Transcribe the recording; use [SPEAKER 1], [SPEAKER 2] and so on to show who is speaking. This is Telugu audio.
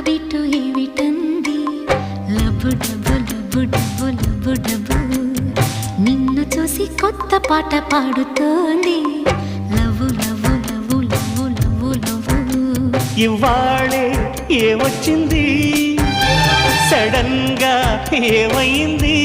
[SPEAKER 1] హార్ట్బీట్ ఏమిటంది లబు డబు లబు డబు లబు డబు నిన్ను చూసి కొత్త పాట పాడుతోంది love love love love love love
[SPEAKER 2] ఇవాళే ఏమొచ్చింది సడన్ గా ఏమైంది